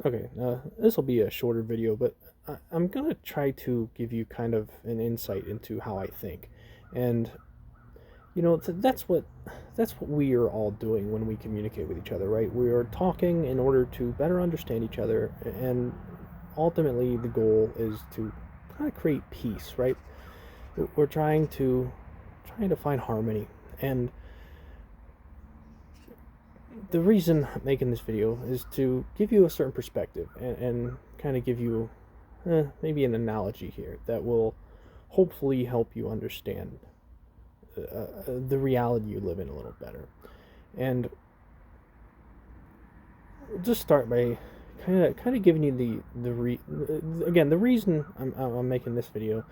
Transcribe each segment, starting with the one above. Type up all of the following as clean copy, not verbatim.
Okay, this will be a shorter video, but I'm gonna try to give you kind of an insight into how I think, and that's what we are all doing when we communicate with each other, right? We are talking in order to better understand each other, and ultimately the goal is to kind of create peace, right? We're trying to find harmony, and the reason I'm making this video is to give you a certain perspective and kind of give you maybe an analogy here that will hopefully help you understand the reality you live in a little better. And we'll just start by kind of giving you again, the reason I'm making this video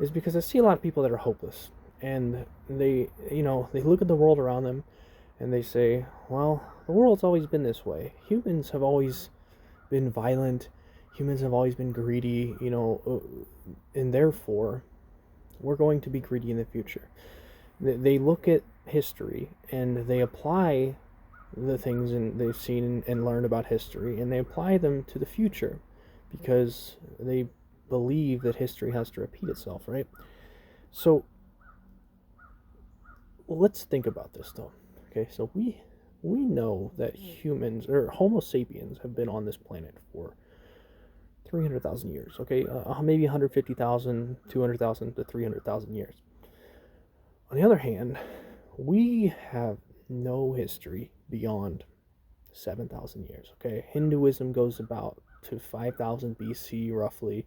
is because I see a lot of people that are hopeless, and they look at the world around them and they say, well, the world's always been this way. Humans have always been violent. Humans have always been greedy, and therefore we're going to be greedy in the future. They look at history and they apply the things they've seen and learned about history, and they apply them to the future because they believe that history has to repeat itself, right? So let's think about this though. Okay, so we know that humans or Homo sapiens have been on this planet for 300,000 years. Okay, maybe 150,000, 200,000 to 300,000 years. On the other hand, we have no history beyond 7,000 years. Okay, Hinduism goes about to 5,000 BC roughly.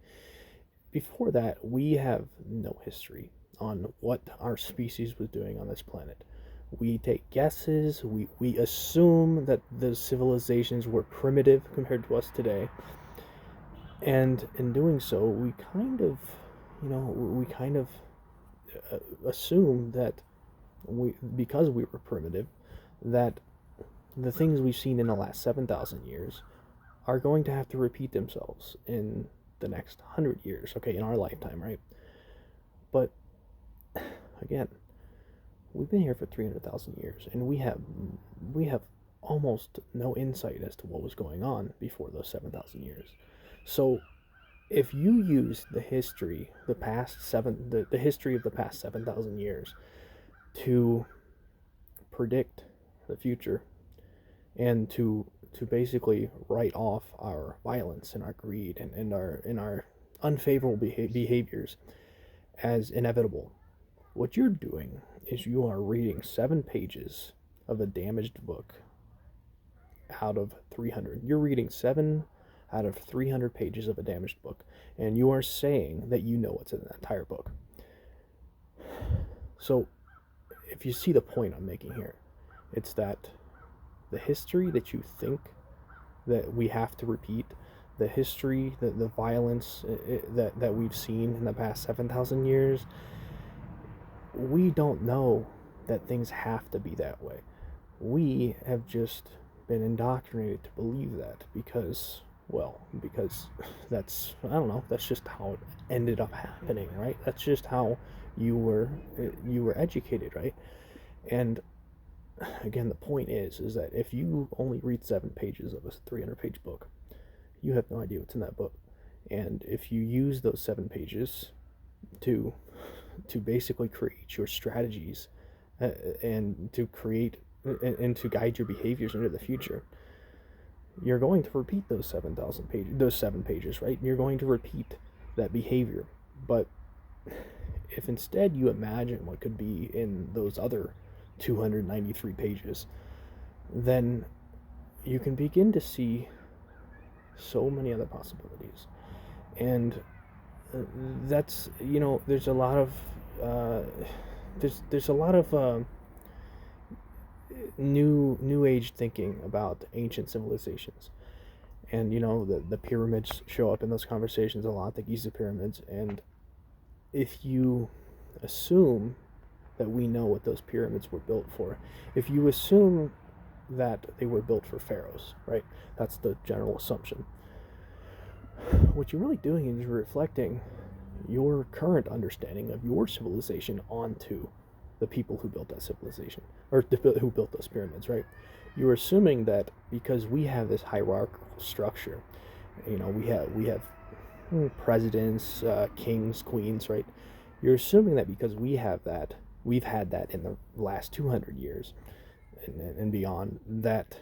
Before that, we have no history on what our species was doing on this planet. We take guesses, we assume that the civilizations were primitive compared to us today, and in doing so, we kind of assume that because we were primitive, that the things we've seen in the last 7,000 years are going to have to repeat themselves in the next 100 years, okay, in our lifetime, right? But again, we've been here for 300,000 years, and we have almost no insight as to what was going on before those 7,000 years. So if you use the history, the history of the past 7,000 years to predict the future and to basically write off our violence and our greed and our unfavorable behaviors as inevitable, what you're doing is you are reading 7 pages of a damaged book out of 300. You're reading 7 out of 300 pages of a damaged book, and you are saying that you know what's in that entire book. So, if you see the point I'm making here, it's that the history that you think that we have to repeat, the history, the violence that we've seen in the past 7,000 years, we don't know that things have to be that way. We have just been indoctrinated to believe that because I don't know, that's just how it ended up happening, right? That's just how you were educated, right? And again, the point is that if you only read 7 pages of a 300-page book, you have no idea what's in that book. And if you use those 7 pages to basically create your strategies, and to create and to guide your behaviors into the future, you're going to repeat those 7 pages, right? You're going to repeat that behavior. But if instead you imagine what could be in those other 293 pages, then you can begin to see so many other possibilities. And that's there's a lot of there's a lot of new age thinking about ancient civilizations, and the pyramids show up in those conversations a lot, the Giza pyramids. And if you assume that we know what those pyramids were built for, if you assume that they were built for pharaohs, right? That's the general assumption. What you're really doing is reflecting your current understanding of your civilization onto the people who built that civilization, or who built those pyramids, right? You're assuming that because we have this hierarchical structure, we have presidents, kings, queens, right? You're assuming that because we have that, we've had that in the last 200 years and beyond, that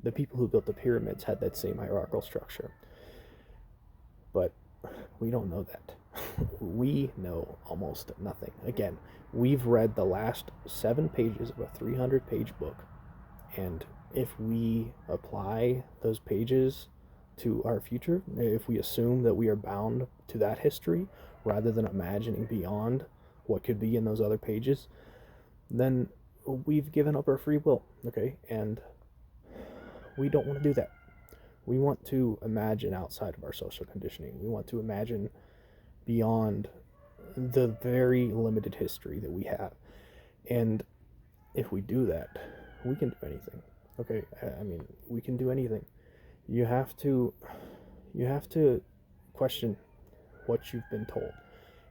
the people who built the pyramids had that same hierarchical structure. But we don't know that. We know almost nothing. Again, we've read the last 7 pages of a 300-page book, and if we apply those pages to our future, if we assume that we are bound to that history rather than imagining beyond what could be in those other pages, then we've given up our free will, okay? And we don't want to do that. We want to imagine outside of our social conditioning. We want to imagine beyond the very limited history that we have. And if we do that, we can do anything. Okay? I mean, we can do anything. You have to question what you've been told.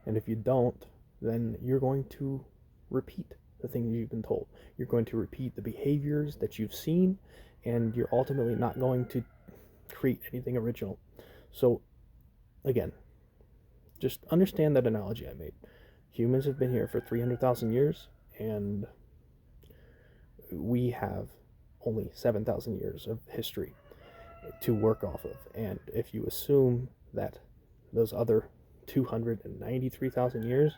And if you don't, then you're going to repeat the things you've been told. You're going to repeat the behaviors that you've seen, and you're ultimately not going to create anything original. So again, just understand that analogy I made. Humans have been here for 300,000 years, and we have only 7,000 years of history to work off of. And if you assume that those other 293,000 years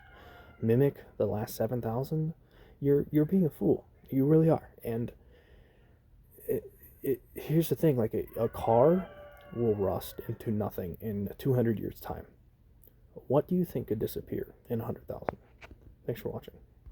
mimic the last 7,000, you're being a fool. You really are. And here's the thing, like a car will rust into nothing in 200 years time. What do you think could disappear in 100,000? Thanks for watching.